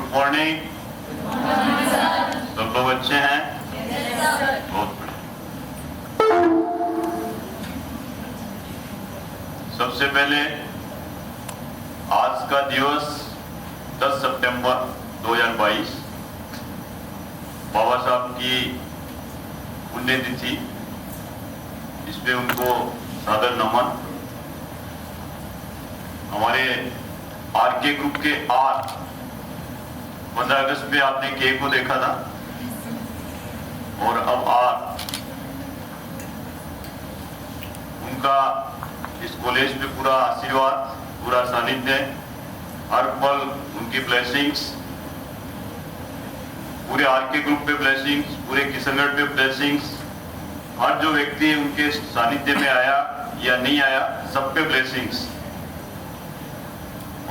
Good morning. सब लोग अच्छे हैं? बहुत बढ़िया। सबसे पहले आज का दिवस 10 सितंबर 2022 बाबा साहब की पुण्यतिथि, इसमें उनको सादर नमन। हमारे आरके ग्रुप के 15 अगस्त पे आपने के को देखा था और अब उनका इस कॉलेज पे पूरा आशीर्वाद, पूरा सानिध्य, हर पल उनकी ब्लेसिंग्स, पूरे आरके ग्रुप पे ब्लेसिंग्स, पूरे किशनगढ़ पे ब्लेसिंग्स, हर जो व्यक्ति उनके सानिध्य में आया या नहीं आया सब पे ब्लेसिंग्स।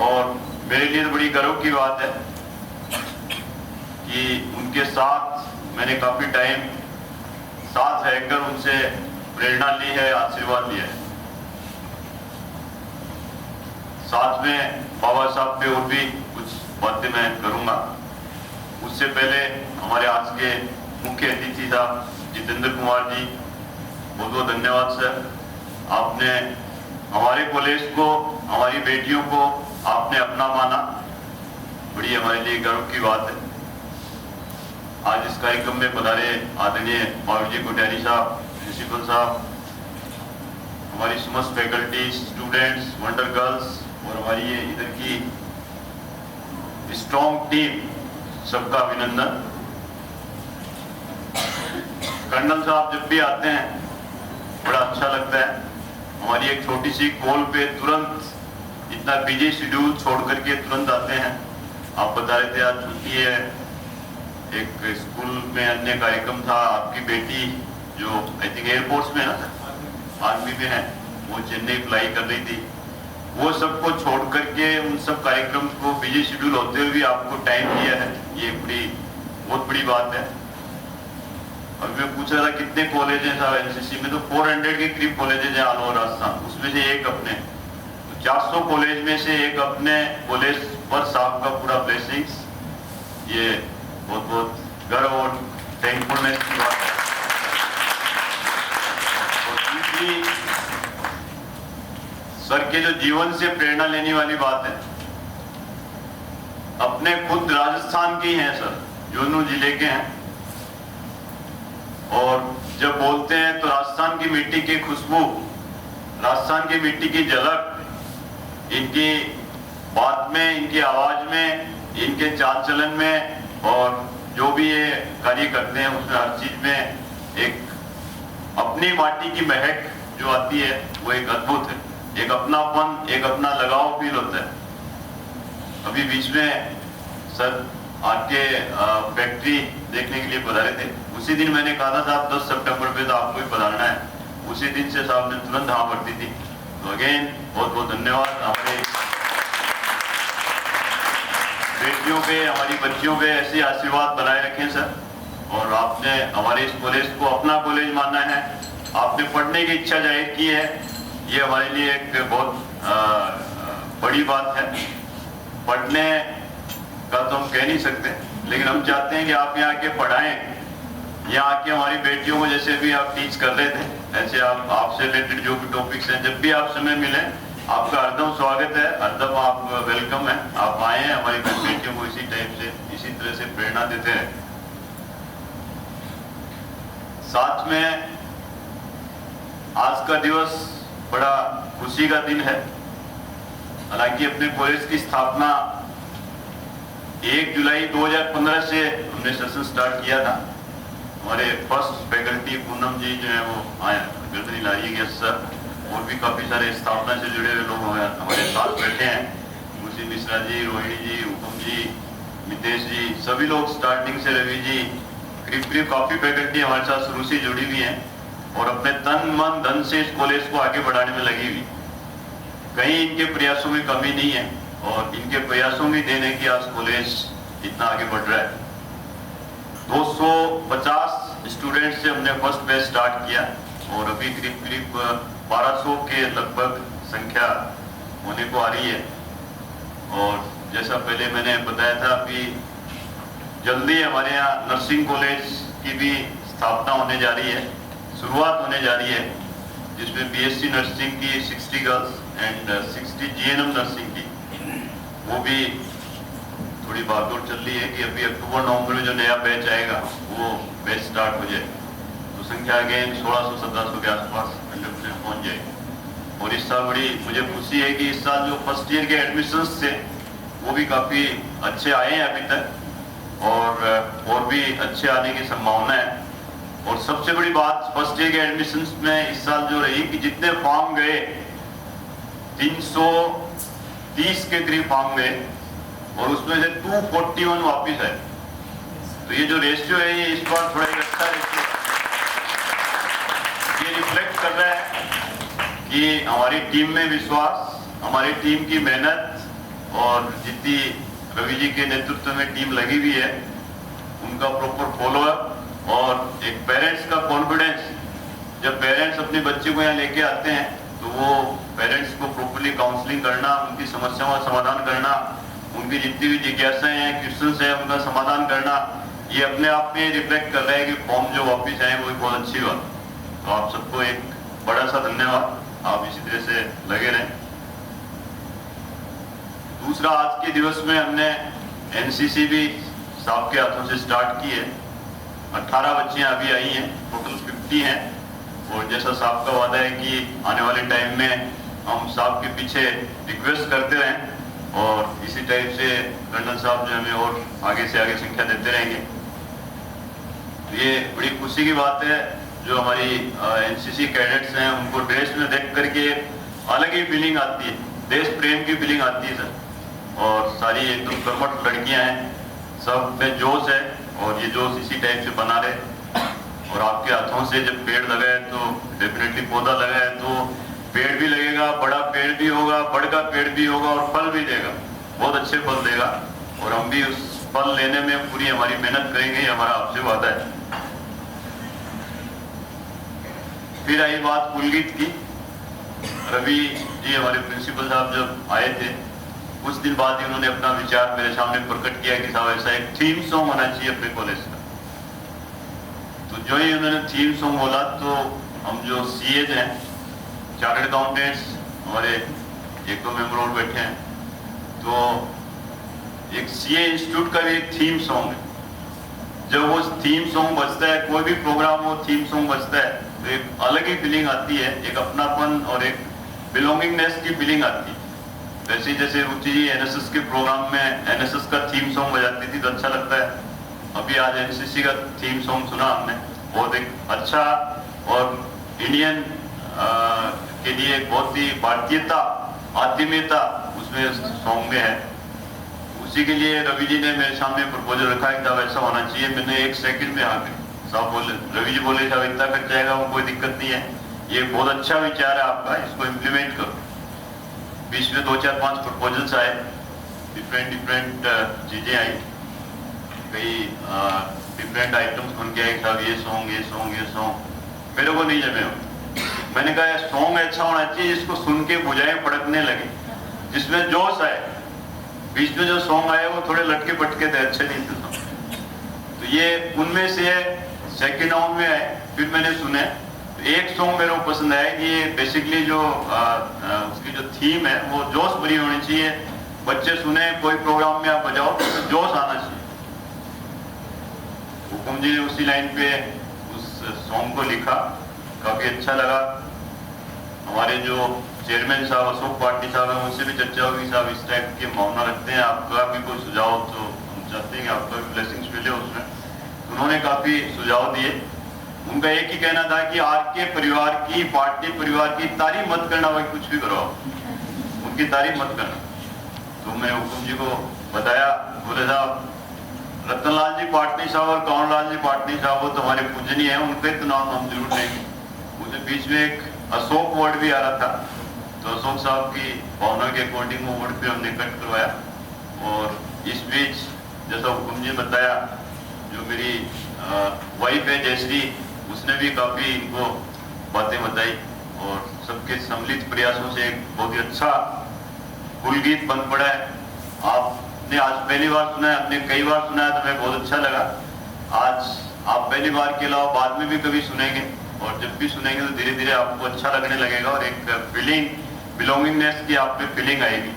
और मेरे लिए तो बड़ी गर्व की बात है कि उनके साथ मैंने काफी टाइम साथ रहकर उनसे प्रेरणा ली है, आशीर्वाद लिया है। साथ में बाबा साहब पे और भी कुछ बातें मैं करूंगा। उससे पहले हमारे आज के मुख्य अतिथि साहब जितेंद्र कुमार जी, बहुत बहुत धन्यवाद सर। आपने हमारे कॉलेज को, हमारी बेटियों को आपने अपना माना, बड़ी हमारे लिए गर्व की बात है। आज इस कार्यक्रम में पधारे आदरणीय महावीर जी कोट्यारी साहब, प्रिंसिपल साहब, हमारी समस्त फैकल्टी, स्टूडेंट्स, वंडर गर्ल्स और हमारी ये इधर की स्ट्रॉन्ग टीम, सबका अभिनंदन। कर्नल साहब जब भी आते हैं बड़ा अच्छा लगता है। हमारी एक छोटी सी कॉल पे तुरंत इतना बिजी शेड्यूल छोड़ करके तुरंत आते हैं। आप बता रहे थे आज छुट्टी है, एक स्कूल में अन्य कार्यक्रम था, आपकी बेटी जो आई थिंक एयरपोर्ट्स में ना, आर्मी में है, वो चेन्नई फ्लाई कर रही थी, वो सबको छोड़ करके उन सब कार्यक्रम को बिजी शेड्यूल होते हुए भी आपको टाइम दिया है, ये बहुत बड़ी बात है। अभी मैं पूछ रहा था कितने कॉलेज हैं साहब एनसीसी में, तो 400 के करीब कॉलेजेस हैं ऑल ओवर राजस्थान, उसमें से एक अपने, तो 400 कॉलेज में से एक अपने कॉलेज पर साहब का पूरा ब्लेसिंग्स, ये बहुत बहुत गर्व और थैंकफुलनेस की बात है। और दूसरी सर के जो जीवन से प्रेरणा लेने वाली बात है, अपने खुद राजस्थान के ही हैं सर, झुंझुनू जिले के हैं, और जब बोलते हैं तो राजस्थान की मिट्टी की खुशबू, राजस्थान की मिट्टी की झलक इनकी बात में, इनकी आवाज में, इनके चाल चलन में, और जो भी ये कार्य करते हैं उसमें हर चीज में एक अपनी माटी की महक जो आती है वो एक अद्भुत है, एक अपनापन, एक अपना लगाव फील होता है। अभी बीच में सर आपके फैक्ट्री देखने के लिए पधारे थे, उसी दिन मैंने कहा था साहब 10 सितंबर पे तो आपको ही पधारना है, उसी दिन से साहब ने तुरंत हाँ भर दी थी। तो अगेन बहुत बहुत धन्यवाद। हमारे बेटियों पे, हमारी बच्चियों पे ऐसे आशीर्वाद बनाए रखें सर। और आपने हमारे इस कॉलेज को अपना कॉलेज माना है, आपने पढ़ने की इच्छा जाहिर की है, ये हमारे लिए एक बहुत बड़ी बात है। पढ़ने का तो हम कह नहीं सकते, लेकिन हम चाहते हैं कि आप यहाँ आके पढ़ाएं, यहाँ आके हमारी बेटियों को, जैसे भी आप टीच कर रहे थे, ऐसे आप आपसे रिलेटेड जो भी टॉपिक्स हैं, जब भी आप समय मिले, आपका हरदम स्वागत है, हरदम आप वेलकम है, आप आए हैं, हमारी बेटियों को इसी टाइप से, इसी तरह से प्रेरणा देते हैं। साथ में आज का दिवस बड़ा खुशी का दिन है। हालांकि अपने कॉलेज की स्थापना 1 जुलाई 2015 से हमने सेशन स्टार्ट किया था। हमारे फर्स्ट फैकल्टी पूनम जी जो है वो आए, गर्दनी लाइए सर, और भी काफी सारे स्थापना से जुड़े हुए लोग हमारे साथ बैठे हैं, मुझे मिश्रा जी, रोहिणी जी, हुकुम जी, मितेश जी, सभी लोग स्टार्टिंग से, रवि जी, करीब काफी फैकल्टी हमारे साथ शुरू से जुड़ी हुई है और अपने तन मन धन से इस कॉलेज को आगे बढ़ाने में लगी हुई। कहीं इनके प्रयासों में कमी नहीं है और इनके प्रयासों में देने की आज कॉलेज इतना आगे बढ़ रहा है। 250 स्टूडेंट से हमने फर्स्ट बैच स्टार्ट किया और अभी करीब 1200 के लगभग संख्या होने को आ रही है। और जैसा पहले मैंने बताया था कि जल्दी हमारे यहाँ नर्सिंग कॉलेज की भी स्थापना होने जा रही है, शुरुआत होने जा रही है, जिसमें बीएससी नर्सिंग की 60 गर्ल्स एंड 60 जीएनएम नर्सिंग की, वो भी थोड़ी भागदौड़ चल रही है कि अभी अक्टूबर नवंबर में जो नया बैच आएगा वो बैच स्टार्ट हो जाए तो संख्या अगेन 1600-1700 के आसपास 100% पहुंच जाएगी। और इस साल बड़ी मुझे खुशी है कि इस साल जो फर्स्ट ईयर के एडमिशन्स थे वो भी काफ़ी अच्छे आए हैं अभी तक, और भी अच्छे आने की संभावना है। और सबसे बड़ी बात फर्स्ट ईयर के एडमिशन्स में इस साल जो रही कि जितने फॉर्म गए 330 के करीब फॉर्म गए और उसमें से 241 वापिस है। तो ये जो रेशियो है ये इस बार थोड़ा एक अच्छा रेशियो ये रिफ्लेक्ट कर रहा है कि हमारी टीम में विश्वास, हमारी टीम की मेहनत और जितनी रवि जी के नेतृत्व में टीम लगी हुई है उनका प्रॉपर फॉलोअप और एक पेरेंट्स का कॉन्फिडेंस। जब पेरेंट्स अपने बच्चे को यहाँ लेके आते हैं तो वो पेरेंट्स को प्रॉपरली काउंसलिंग करना, उनकी समस्याओं का समाधान करना, उनकी जितनी भी जिज्ञासाएं हैं, क्वेश्चंस हैं, उनका समाधान करना, ये अपने आप में रिफ्लेक्ट कर रहा है कि फॉर्म जो वापिस आए वो बहुत अच्छी बात। तो आप सबको एक बड़ा सा धन्यवाद, आप इसी तरह से लगे रहें। दूसरा, आज के दिवस में हमने एनसीसी भी साहब के हाथों से स्टार्ट की है। 18 बच्चियां अभी आई हैं, टोटल 50 हैं। और जैसा साहब का वादा है कि आने वाले टाइम में हम साहब के पीछे रिक्वेस्ट करते रहें और इसी टाइप से कर्नल साहब जो हमें और आगे से आगे संख्या देते रहेंगे। तो ये बड़ी खुशी की बात है, जो हमारी एनसीसी कैडेट्स हैं उनको ड्रेस में देख करके अलग ही फीलिंग आती है, देश प्रेम की फीलिंग आती है सर। और सारी एकदम कर्मठ लड़कियां हैं, सब में जोश है और ये जोश इसी टाइप से बना रहे। और आपके हाथों से जब पेड़ लगा है तो डेफिनेटली पौधा लगा है तो पेड़ भी लगेगा, बड़ा पेड़ भी होगा, बड़ का पेड़ भी होगा और फल भी देगा, बहुत अच्छे फल देगा। और हम भी उस फल लेने में पूरी हमारी मेहनत करेंगे, ये हमारा आपसे वादा है। फिर आई बात कुलगीत की। रवि जी हमारे प्रिंसिपल साहब जब आए थे कुछ दिन बाद ही उन्होंने अपना विचार मेरे सामने प्रकट किया कि साहब ऐसा एक थीम सॉन्ग होना चाहिए अपने कॉलेज का। तो जो ही उन्होंने थीम सॉन्ग बोला तो हम जो सीएज हैं, चार्टर्ड अकाउंटेंट्स, हमारे एक दो मेंबर और बैठे हैं, तो एक सीए इंस्टीट्यूट का भी एक थीम सॉन्ग है। जब वो थीम सॉन्ग बजता है, कोई भी प्रोग्राम हो थीम सॉन्ग बजता है तो एक अलग ही फीलिंग आती है, एक अपनापन और एक बिलोंगिंगनेस की फीलिंग आती है। वैसे जैसे रुचि जी एनएसएस के प्रोग्राम में एनएसएस का थीम सॉन्ग बजाती थी तो अच्छा लगता है। अभी आज एनसीसी का थीम सॉन्ग सुना हमने, बहुत एक अच्छा और इंडियन के लिए बहुत ही भारतीयता, आत्मीयता उसमें सॉन्ग में है। उसी के लिए रवि जी ने मेरे सामने प्रपोजल रखा है कि ऐसा होना चाहिए। मैंने 1 सेकंड में आके साहब बोले, रवि जी बोले साहब इतना खर्च जाएगा, वो कोई दिक्कत नहीं है, ये बहुत अच्छा विचार है आपका, इसको इम्प्लीमेंट करो। बीच में 2-4-5 प्रपोजल्स आए, डिफरेंट चीजें आई, कई डिफरेंट आइटम्स बन के आए, साहब ये सॉन्ग मेरे को नहीं जमे हो। मैंने कहा सॉन्ग अच्छा होना चाहिए जिसको सुन के बुझाएं फड़कने लगे, जिसमें जोश आए। बीच में जो सॉन्ग आए वो थोड़े लटके पटके थे, अच्छे नहीं थे सॉन्ग। तो ये उनमें से सेकेंड राउंड में आए, फिर मैंने सुने तो एक सॉन्ग मेरे को पसंद आया कि ये बेसिकली जो उसकी जो थीम है वो जोश भरी होनी चाहिए। बच्चे सुने, कोई प्रोग्राम में आप बजाओ तो जोश आना चाहिए। हुकुम जी ने उसी लाइन पे उस सॉन्ग को लिखा, काफी अच्छा लगा। हमारे जो चेयरमैन साहब अशोक पाटिल साहब हैं उनसे भी चर्चा होगी, साहब इस टाइप की भावना रखते हैं, आपका भी कोई सुझाव तो हम चाहते हैं कि आपका भी ब्लेसिंग्स मिले उसमें। उन्होंने काफी सुझाव दिए। उनका एक ही कहना था कि आरके परिवार की, पार्टी परिवार की तारीफ मत करना, भाई कुछ भी करो उनकी तारीफ मत करना। तो मैं हुकुम जी को बताया, बोले साहब रतनलाल जी पाटनी साहब और कौनलाल जी पाटनी साहब वो तुम्हारे पूजनीय हैं, उनके तो नाम हम जरूर लेंगे। मुझे बीच में एक अशोक वर्ड भी आ रहा था, तो अशोक साहब की भावना के अकॉर्डिंग वो वर्ड पे हमने कट करवाया। और इस बीच जैसा हुकुम जी बताया, जो मेरी वाइफ है जयश्री, उसने भी काफी इनको बातें बताई और सबके सम्मिलित प्रयासों से एक बहुत ही अच्छा कुल गीत बन पड़ा है। आप ने आज पहली बार सुना है, आपने कई बार सुना है, तो हमें बहुत अच्छा लगा। आज आप पहली बार के अलावा बाद में भी कभी सुनेंगे, और जब भी सुनेंगे तो धीरे धीरे आपको अच्छा लगने लगेगा और एक फीलिंग, बिलोंगिंगनेस की आप पे फीलिंग आएगी।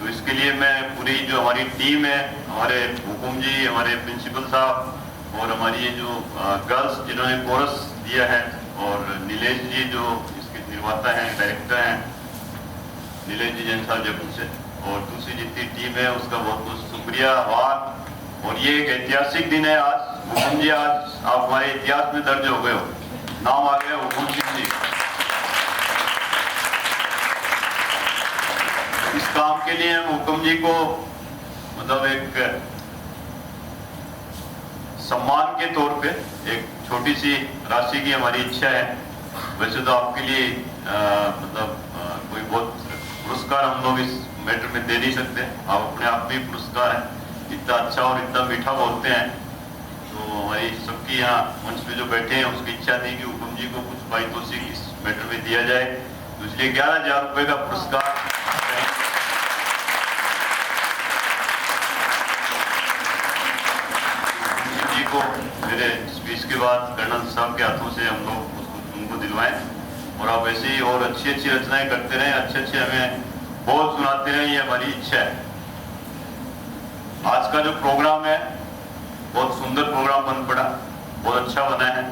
तो इसके लिए मैं पूरी जो हमारी टीम है, हमारे हुकुम जी, हमारे प्रिंसिपल साहब और हमारी ये जो गर्ल्स जिन्होंने कोरस दिया है, और नीलेश जी जो इसके निर्माता हैं, डायरेक्टर हैं, नीलेश जी जैन साहब जयपुर से, और दूसरी जितनी टीम है उसका बहुत बहुत शुक्रिया, आभार। और ये एक ऐतिहासिक दिन है आज। हुकुम जी, आज आप हमारे इतिहास में दर्ज हो गए हो, नाम आ गया हुकुम सिंह जी। इस काम के लिए हम हुकुम जी को मतलब एक सम्मान के तौर पे एक छोटी सी राशि की हमारी इच्छा है। वैसे तो आपके लिए कोई बहुत पुरस्कार हम लोग इस मैटर में दे नहीं सकते, आप अपने आप में पुरस्कार हैं, इतना अच्छा और इतना मीठा बोलते हैं। तो हमारी सबकी यहाँ मंच पे जो बैठे हैं उसकी इच्छा थी कि हुकुम जी को कुछ पारितोषिक इस मैटर में दिया जाए, तो इसलिए 11,000 रुपए का पुरस्कार जी को मेरे स्पीच के बाद कर्नल साहब के हाथों से हम लोग उनको दिलवाएं। और आप ऐसे ही और अच्छी अच्छी रचनाएं करते रहें, अच्छे अच्छे हमें बहुत सुनाते रहें, ये हमारी इच्छा है। आज का जो प्रोग्राम है बहुत सुंदर प्रोग्राम बन पड़ा, बहुत अच्छा बना है।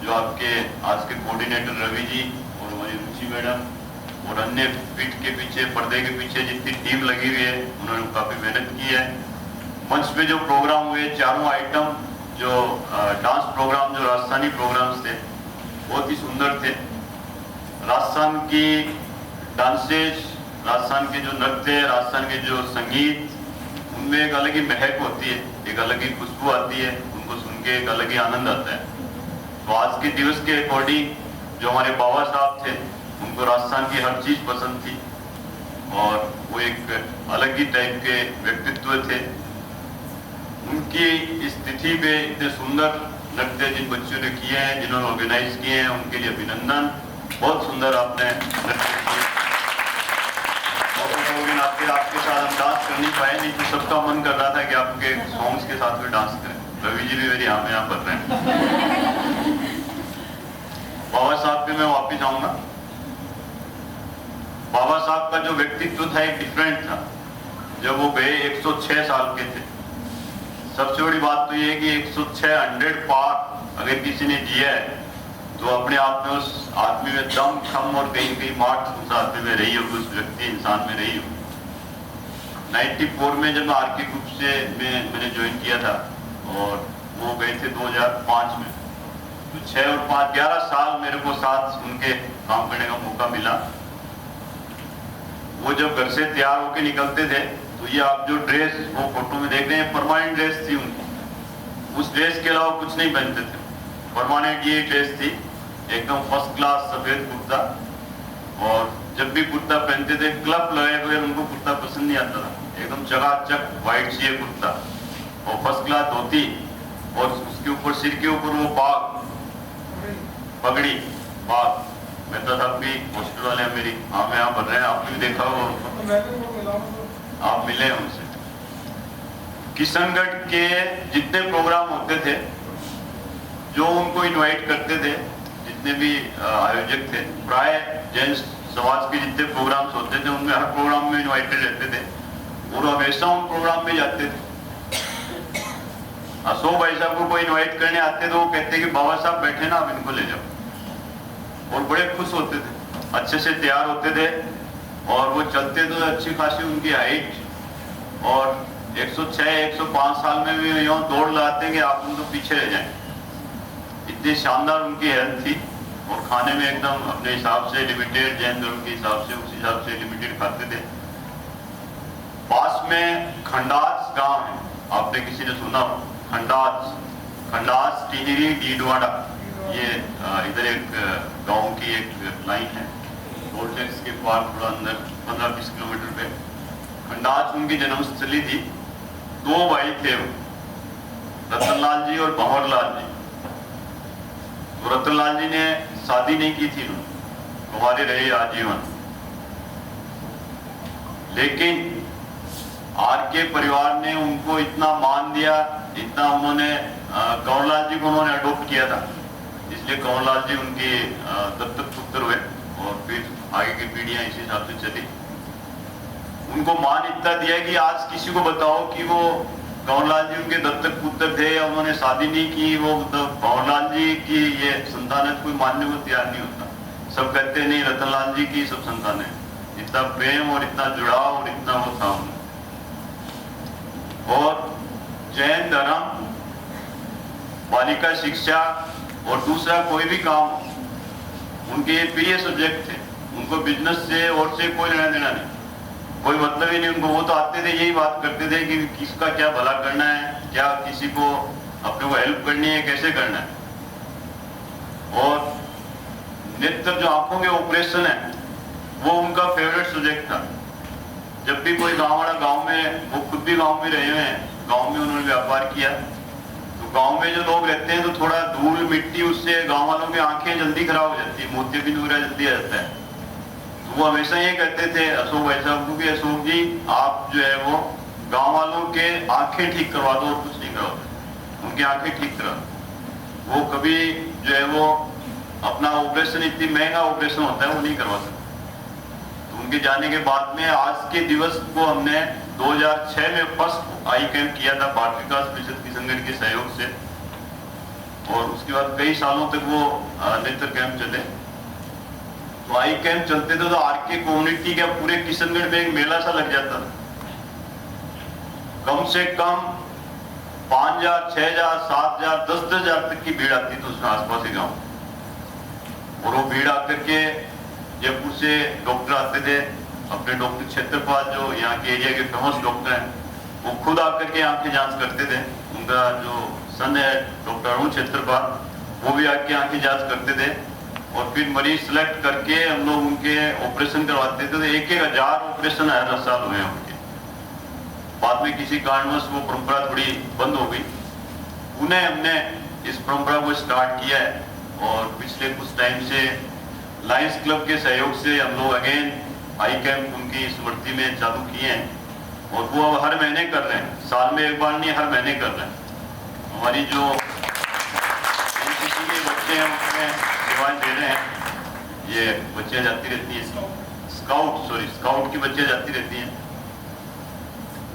जो आपके आज के कोऑर्डिनेटर रवि जी और हमारी रुचि मैडम और अन्य पीठ के पीछे, पर्दे के पीछे जितनी टीम लगी हुई है, उन्होंने काफी मेहनत की है। मंच पे जो प्रोग्राम हुए, चारों आइटम जो डांस प्रोग्राम, जो राजस्थानी प्रोग्राम्स थे, बहुत ही सुंदर थे। राजस्थान की डांसेज, राजस्थान के जो नृत्य, राजस्थान के जो संगीत, उनमें एक अलग ही महक होती है, एक अलग ही खुशबू आती है, उनको सुन के एक अलग ही आनंद आता है। तो आज के दिवस के अकॉर्डिंग जो हमारे बाबा साहब थे, उनको राजस्थान की हर चीज पसंद थी और वो एक अलग ही टाइप के व्यक्तित्व थे। उनकी इस तिथि पे इतने सुंदर नृत्य जिन बच्चों ने किए हैं, जिन्होंने ऑर्गेनाइज किए हैं, उनके लिए अभिनंदन। बहुत सुंदर आपने नृत्य किए। आपके साथ हम डांस कर नहीं पाए, नहीं तो सबका मन कर रहा था कि आपके सॉन्ग्स के साथ में डांस करें। रवि जी भी मेरी यहाँ कर रहे हैं। बाबा साहब पे मैं वापिस आऊंगा। बाबा साहब का जो व्यक्तित्व था एक डिफरेंट था। जब वो गए 106 साल के थे। सबसे बड़ी बात तो ये है कि 106 100 पार अगर किसी ने जिया है तो अपने आप में उस आदमी में दम, खम और कहीं कहीं मार्च उस आदमी में रही होगी, उस व्यक्ति इंसान में रही होगी। 94 में जब आरके ग्रुप से मैंने ज्वाइन किया था और वो गए थे 2005 में, तो 6 और 5 11 साल मेरे को साथ उनके काम करने का मौका मिला। वो जब घर से तैयार होके निकलते थे तो ये आप जो ड्रेस वो फोटो में देख रहे हैं, परमानेंट ड्रेस थी उनकी। उस ड्रेस के अलावा कुछ नहीं पहनते थे, परमानेंट ये ड्रेस थी, एकदम फर्स्ट क्लास सफेद कुर्ता। और जब भी कुर्ता पहनते थे, क्लब लगाए हुए उनको कुर्ता पसंद नहीं आता था, एकदम चकाचक व्हाइट चाहिए कुर्ता और फर्स्ट क्लास धोती, और उसके ऊपर सिर के ऊपर वो बाग, पगड़ी, बाग। मेहता साहब भी हॉस्टल वाले हैं मेरी, हाँ मैं यहाँ बन रहे हैं, आपने भी देखा होगा, आप मिले हैं उनसे। किशनगढ़ के जितने प्रोग्राम होते थे, जो उनको इनवाइट करते थे, जितने भी आयोजक थे, प्राय जैन समाज के जितने प्रोग्राम्स होते थे उनमें हर प्रोग्राम में इनवाइटेड रहते थे और हमेशा उन प्रोग्राम में जाते थे। अशोक भाई साहब को कोई इनवाइट करने आते तो वो कहते कि बाबा साहब बैठे ना, आप इनको ले जाओ, और बड़े खुश होते थे, अच्छे से तैयार होते थे और वो चलते तो अच्छी खासी उनकी हाइट, और 106 105 साल में भी यूं दौड़ लगाते कि आप उनको पीछे रह जाएं। इतनी शानदार उनकी हेल्थ थी और खाने में एकदम अपने हिसाब से लिमिटेड, जैन धर्म के हिसाब से, उस हिसाब से लिमिटेड खाते थे। पास में खंडास गांव है, आपने किसी ने सुना हो? खंडास टिहरी डीडवाड़ा, ये इधर एक गांव की एक लाइन है, टोल टैक्स के पार थोड़ा अंदर 15-20 किलोमीटर पे खंडास उनकी जन्मस्थली थी। 2 भाई थे वो, रतनलाल जी और भंवरलाल जी। तो रतनलाल जी ने शादी नहीं की थी, कुंवारे रहे आजीवन, लेकिन आर के परिवार ने उनको इतना मान दिया, इतना उन्होंने कंवरलाल जी को उन्होंने अडॉप्ट किया था, इसलिए कंवरलाल जी उनके दत्तक पुत्र हुए और फिर आगे की पीढ़ियां इसी हिसाब से चली। उनको मान इतना दिया कि आज किसी को बताओ कि वो कंवरलाल जी उनके दत्तक पुत्र थे या उन्होंने शादी नहीं की, वो मतलब कंवरलाल जी की ये संतान है, कोई मानने को तैयार नहीं होता। सब कहते नहीं रतनलाल जी की सब संतान है। इतना प्रेम और इतना जुड़ाव और इतना वो था। और जैन धर्म, बालिका शिक्षा और दूसरा कोई भी काम उनके ये प्रिय सब्जेक्ट थे। उनको बिजनेस से और से कोई लेना देना नहीं, कोई मतलब ही नहीं उनको। वो तो आते थे यही बात करते थे कि किसका क्या भला करना है, क्या किसी को अपने को हेल्प करनी है, कैसे करना है। और नेत्र जो आंखों के ऑपरेशन है वो उनका फेवरेट सब्जेक्ट था। जब भी कोई गांव वाला गांव में, वो खुद भी गांव में रहे हुए हैं, गांव में उन्होंने व्यापार किया, तो गांव में जो लोग रहते हैं तो थोड़ा धूल मिट्टी उससे गांव वालों की आंखें जल्दी खराब हो जाती है, मोतियाबिंद वगैरह जल्दी आ जाता है। तो वो हमेशा ये कहते थे अशोक भाई साहब को कि अशोक जी आप जो है वो गांव वालों के आंखें ठीक करवा दो और कुछ नहीं करवाओ, उनकी आंखें ठीक करा। वो कभी जो है वो अपना ऑपरेशन, इतनी महंगा ऑपरेशन होता है वो नहीं करवा सकते। तो उनके जाने के बाद में आज के दिवस को हमने 2006 में फर्स्ट आई कैंप किया था बाल विकास परिषद की संगठन के सहयोग से, और उसके बाद कई सालों तक वो नेत्र कैंप चले। तो आई कैंप चलते थे तो आरके कम्युनिटी का पूरे किशनगढ़ में एक मेला सा लग जाता था। कम से कम 5,000, 6,000, 7,000, 10,000 तक की भीड़ आती थी उसमें आसपास के गाँव। और वो भीड़ आकर के जयपुर से डॉक्टर आते थे, अपने डॉक्टर क्षेत्रपाल जो यहाँ के एरिया के फेमस डॉक्टर हैं, वो खुद आकर के आंखें जांच करते थे। उनका जो सन है डॉक्टर अरुण क्षेत्रपाल, वो भी आके आंखें जांच करते थे और फिर मरीज सिलेक्ट करके हम लोग उनके ऑपरेशन करवाते थे। तो 1,000 ऑपरेशन हर साल हुए उनके। बाद में किसी कारणवश वो परंपरा थोड़ी बंद हो गई। उन्हें हमने इस परंपरा को स्टार्ट किया है और पिछले कुछ टाइम से लायंस क्लब के सहयोग से हम लोग अगेन आई कैंप उनकी स्मृति में चालू किए हैं और वो अब हर महीने कर रहे हैं, साल में एक बार नहीं, हर महीने कर रहे हैं। हमारी जो एनसीसी के बच्चे हैं उसमें सेवाएं दे रहे हैं। ये बच्चियां जाती रहती हैं, स्काउट की बच्चियां जाती रहती हैं।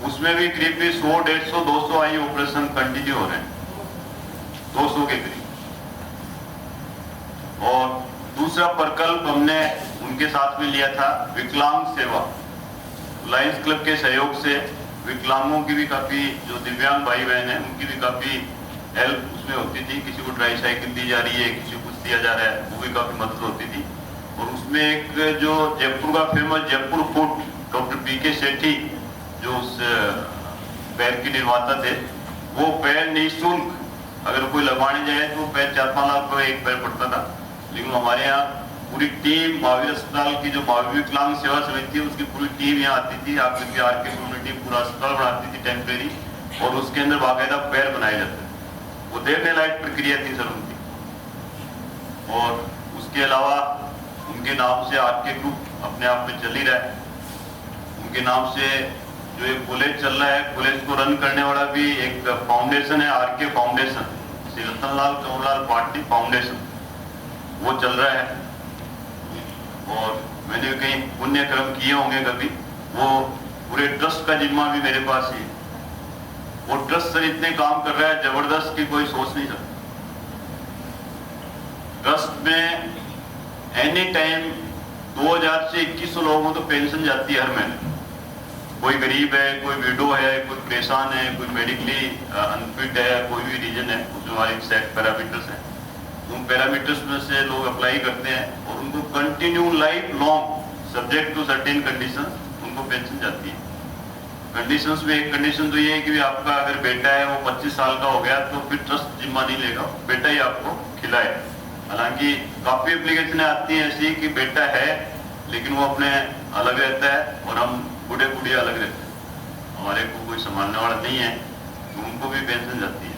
उसमें भी करीब 100, 150, 200 आई ऑपरेशन कंटिन्यू हो रहे हैं, 200 के करीब। और दूसरा प्रकल्प हमने उनके साथ में लिया था विकलांग सेवा। लायंस क्लब के सहयोग से विकलांगों की भी काफी, जो दिव्यांग भाई बहन हैं उनकी भी काफी हेल्प उसमें होती थी। किसी को ट्राई साइकिल दी जा रही है, किसी को कुछ दिया जा रहा है, वो भी काफी मदद होती थी। और उसमें एक जो जयपुर का फेमस जयपुर फूड, डॉक्टर पीके सेठी जो उस पैर के निर्माता थे, वो पैर निःशुल्क अगर कोई लगवाने जाए तो पैर 4-5 लाख रुपए एक पैर पड़ता था। लेकिन हमारे यहाँ पूरी टीम, महावीर अस्पताल की जो महावीर विकलांग सेवा समिति है उसकी पूरी टीम यहाँ आती थी, आकर के आर के कम्युनिटी पूरा अस्पताल बनाती थी टेम्परेरी, और उसके अंदर बाकायदा पैर बनाए जाते थे। वो देखने लायक प्रक्रिया थी सर उनकी। और उसके अलावा उनके नाम से आर के ग्रुप अपने आप में चल ही रहा है। उनके नाम से जो एक कॉलेज चल रहा है, कॉलेज को रन करने वाला भी एक फाउंडेशन है, आर के फाउंडेशन, श्री रतनलाल कंवरलाल पाटिल फाउंडेशन, वो चल रहा है। और मैंने कहीं पुण्य कर्म किए होंगे कभी, वो पूरे ट्रस्ट का जिम्मा भी मेरे पास ही। वो ट्रस्ट सर इतने काम कर रहा है जबरदस्त कि कोई सोच नहीं सकता। ट्रस्ट में एनी टाइम 2000 से 2100 लोगों को तो पेंशन जाती है हर महीने। कोई गरीब है, कोई विडो है, कोई परेशान है, कोई मेडिकली अनफिट है, कोई भी रीजन है, उसमें हमारे सेट पैरामीटर्स हैं। उन पैरामीटर्स में से लोग अप्लाई करते हैं और उनको continue life long subject to certain condition उनको पेंशन जाती है। कंडीशंस में एक कंडीशन तो ये है कि भी आपका अगर बेटा है वो 25 साल का हो गया तो फिर ट्रस्ट जिम्मा नहीं लेगा, बेटा ही आपको खिलाए। हालांकि काफी एप्लीकेशन आती हैं ऐसी कि बेटा है लेकिन वो अपने अलग रहता है और हम बूढ़े बुढ़िया अलग रहते हैं, हमारे को कोई संभालने वाला नहीं है, तो उनको भी पेंशन जाती है।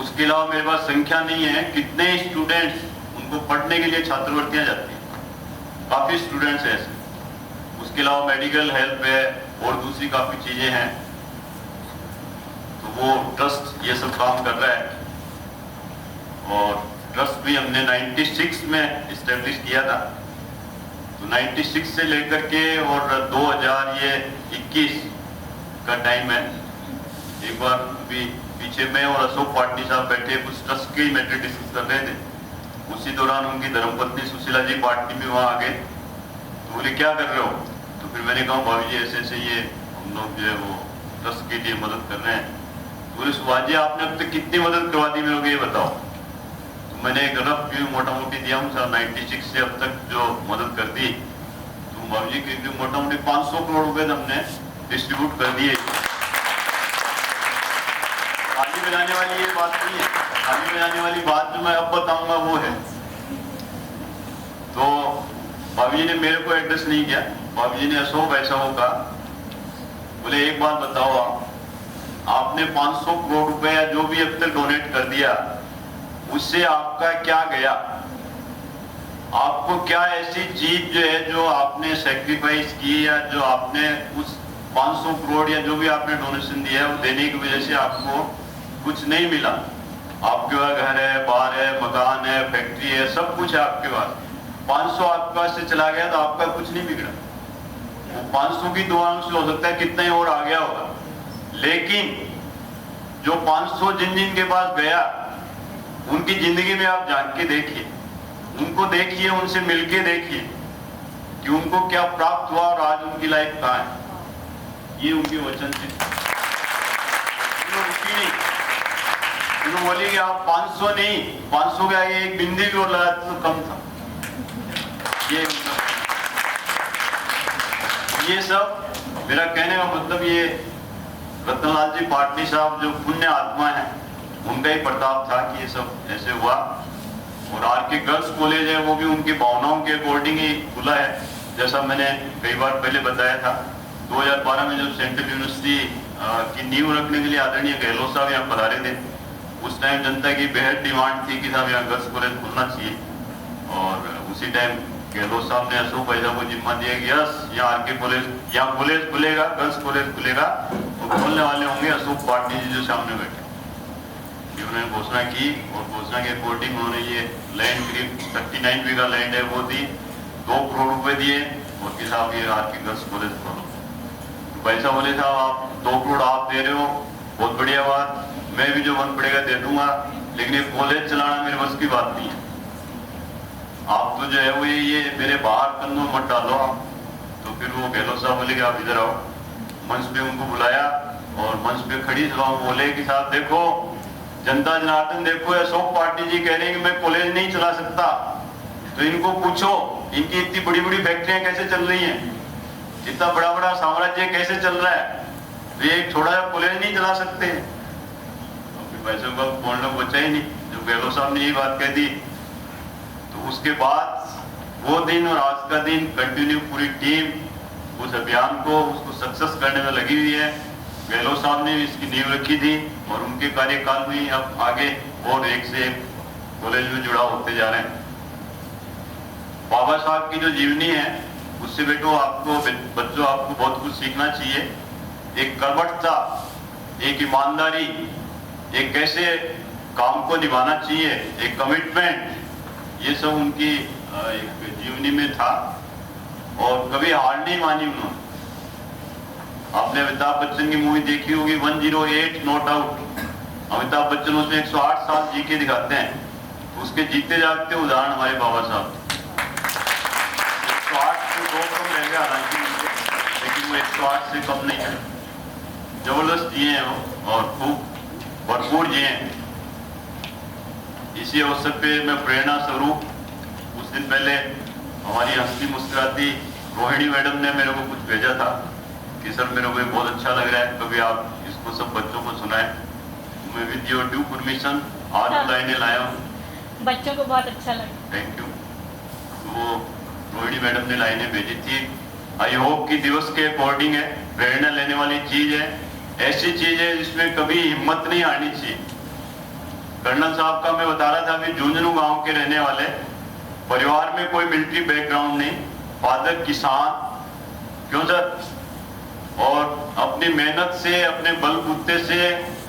उसके अलावा मेरे पास संख्या नहीं है कितने स्टूडेंट्स उनको पढ़ने के लिए छात्रवृत्तियां जाती हैं, काफी स्टूडेंट्स हैं ऐसे। उसके अलावा मेडिकल हेल्प है, और दूसरी काफ़ी चीज़ें हैं। तो वो ट्रस्ट ये सब काम कर रहा है और ट्रस्ट भी हमने 96 में इस्टेब्लिश किया था। तो 96 से लेकर के और 2021 का टाइम है। एक बार भी पीछे में और अशोक पाटनी साहब बैठे कुछ ट्रस्ट के मैटर डिस्कस कर रहे थे। उसी दौरान उनकी धर्मपत्नी सुशीला जी पाटनी भी वहाँ आ गए। तो बोले क्या कर रहे हो? तो फिर मैंने कहा भाभी जी ऐसे ऐसे ये हम लोग जो है वो ट्रस्ट के लिए मदद कर रहे हैं। तो बोले सुभाष जी आपने अब तक कितनी मदद करवा दी मेरे को ये बताओ। तो मैंने एक रफ व्यू मोटा मोटी दिया हूँ सर 96 से अब तक जो मदद कर दी। तो भाभी जी की मोटा मोटी 500 करोड़ रुपए हमने डिस्ट्रीब्यूट कर दिए। ताली बजाने वाली ये बात नहीं है, ताली बजाने वाली बात जो मैं अब बताऊंगा वो है। तो भाभी जी ने मेरे को एड्रेस नहीं किया, भाभी जी ने अशोक ऐसा होगा बोले एक बात बताओ आपने 500 करोड़ रुपए या जो भी अब तक डोनेट कर दिया उससे आपका क्या गया? आपको क्या ऐसी चीज जो है जो आपने सेक्रीफाइस की या जो आपने उस 500 करोड़ या जो भी आपने डोनेशन दिया है वो देने की वजह से आपको कुछ नहीं मिला? आपके पास घर है, बार है, मकान है, फैक्ट्री है, सब कुछ है आपके पास। 500 आपके पास से चला गया तो आपका कुछ नहीं बिगड़ा। वो 500 की दुआओं से हो सकता है कितना ही और आ गया होगा, लेकिन जो 500 जिन जिन के पास गया उनकी जिंदगी में आप जान के देखिए, उनको देखिए, उनसे मिलके देखिए कि उनको क्या प्राप्त हुआ और आज उनकी लाइफ कहाँ है। ये उनके वचन थे। उन्होंने बोली कि आप 500 नहीं, 500 के आगे एक बिंदी भी और लगा तो कम था। ये सब मेरा कहने का मतलब ये रतनलाल जी पाटनी साहब जो पुण्य आत्मा है उनका ही प्रताप था कि ये सब ऐसे हुआ। और आर के गर्ल्स कॉलेज है वो भी उनकी भावनाओं के अकॉर्डिंग ही खुला है। जैसा मैंने कई बार पहले बताया था 2012 में जब सेंट्रल यूनिवर्सिटी की नींव रखने के लिए आदरणीय गहलोत साहब यहाँ पधारे थे, उस टाइम जनता की बेहद डिमांड थी कि साहब यहाँ गर्ल्स कॉलेज खुलना चाहिए। और उसी टाइम गहलोत साहब ने अशोक भाई साहब को जिम्मा दिया कि यस यहाँ आर के कॉलेज, यहाँ कॉलेज खुलेगा, गर्ल्स कॉलेज खुलेगा और खोलने वाले होंगे अशोक पाटनी जी जो सामने बैठे। ये उन्होंने घोषणा की और घोषणा के अकॉर्डिंग उन्होंने ये लैंड करीब 39 बीघा लैंड है वो दी, 2 करोड़ रुपए दिए और कि साहब ये आर के गर्ल्स कॉलेज खोलो। भाई साहब बोले साहब आप 2 करोड़ आप दे रहे हो, बहुत बढ़िया बात, मैं भी जो मन पड़ेगा दे दूंगा, लेकिन ये कॉलेज चलाना मेरे बस की बात नहीं है। आप तो जो है वो ये मेरे बाहर कंधों मत डालो आप। तो फिर वो गहलोत साहब बोले कि आप इधर आओ। मंच पे उनको बुलाया और मंच पे खड़ी सभा बोले कि साहब देखो जनता जनार्दन, देखो अशोक पाटनी जी कह रहे हैं कि मैं कॉलेज नहीं चला सकता, तो इनको पूछो इनकी इतनी बड़ी बड़ी फैक्ट्रियां कैसे चल रही हैं, इतना बड़ा बड़ा साम्राज्य कैसे चल रहा है, तो ये एक छोटा सा कॉलेज नहीं चला सकते। पैसे का बोलना बचा ही नहीं, जो गहलोत साहब ने ये बात कह दी। तो उसके बाद वो दिन और आज का दिन कंटिन्यू पूरी टीम उस अभियान को उसको सक्सेस करने में लगी हुई है। गहलोत साहब ने इसकी नींव रखी थी और उनके कार्यकाल में अब आगे और एक से एक कॉलेज में जुड़ा होते जा रहे हैं। बाबा साहब की जो जीवनी है उससे बेटो आपको बच्चों आपको बहुत कुछ सीखना चाहिए। एक कर्मठता, एक ईमानदारी, एक कैसे काम को निभाना चाहिए, एक कमिटमेंट, ये सब उनकी एक जीवनी में था और कभी हार नहीं मानी उन्होंने। आपने अमिताभ बच्चन की मूवी देखी होगी 108 नॉट आउट। अमिताभ बच्चन उसमें 108 साल जी के दिखाते हैं, उसके जीते जागते उदाहरण हमारे बाबा साहब। 108 से 2 कम रह गया हालांकि, लेकिन वो 108 से कम नहीं है। जबरदस्त जिए हैं वो और खूब भरपूर जिए हैं। इसी अवसर पे मैं प्रेरणा स्वरूप कुछ दिन पहले हमारी हंसती मुस्कुराती रोहिणी मैडम ने मेरे को कुछ भेजा था कि सर मेरे को ये बहुत अच्छा लग रहा है, कभी आप इसको सब बच्चों को सुनाएं। मैं विद योर ड्यू परमिशन आज लाइनें लाया हूँ। बच्चों को बहुत अच्छा लगा। Thank you. तो रोहिणी मैडम ने लाइनें भेजी थी। आई होप कि दिवस के अकॉर्डिंग है, प्रेरणा लेने वाली चीज है, ऐसी चीज है जिसमें कभी हिम्मत नहीं आनी चाहिए। कर्नल साहब का मैं बता रहा था अभी, झुंझुनू गांव के रहने वाले, परिवार में कोई मिलिट्री बैकग्राउंड नहीं, फादर किसान। क्यों सर? और अपनी मेहनत से, अपने बलबूते से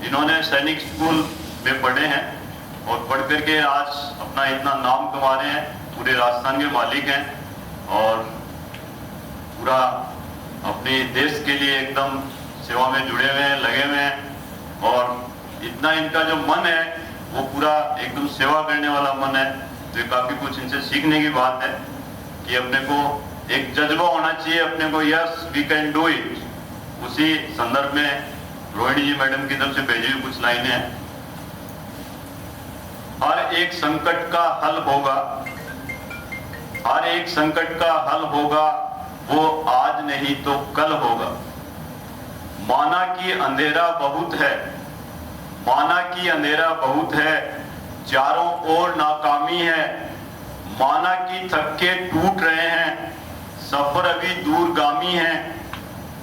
इन्होंने सैनिक स्कूल में पढ़े हैं और पढ़ करके आज अपना इतना नाम कमा रहे हैं, पूरे राजस्थान के मालिक हैं और पूरा अपने देश के लिए एकदम सेवा में जुड़े हुए हैं, लगे हुए हैं और इतना इनका जो मन है वो पूरा एकदम सेवा करने वाला मन है। तो ये काफी कुछ इनसे सीखने की बात है कि अपने को एक जज्बा होना चाहिए अपने को, yes we can do it. उसी संदर्भ में रोहिणी जी मैडम की तरफ से भेजी हुई कुछ लाइनें हैं। हर एक संकट का हल होगा, हर एक संकट का हल होगा, वो आज नहीं तो कल होगा। माना कि अंधेरा बहुत है, माना कि अंधेरा बहुत है, चारों ओर नाकामी है, माना कि थक्के टूट रहे हैं, सफर अभी दूरगामी है,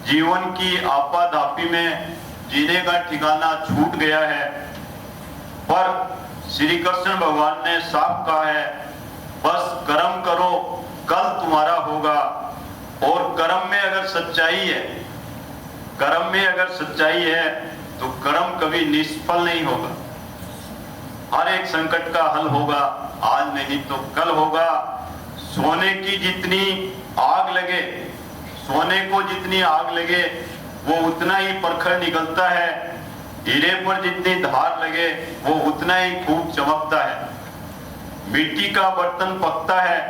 जीवन की आपाधापी में जीने का ठिकाना छूट गया है, पर श्री कृष्ण भगवान ने साफ कहा है, बस कर्म करो कल तुम्हारा होगा। और कर्म में अगर सच्चाई है, कर्म में अगर सच्चाई है तो कर्म कभी निष्फल नहीं होगा। हर एक संकट का हल होगा, आज नहीं तो कल होगा। सोने की जितनी आग लगे, सोने को जितनी आग लगे वो उतना ही प्रखर निकलता है, हीरे पर जितनी धार लगे वो उतना ही खूब चमकता है। मिट्टी का बर्तन पकता है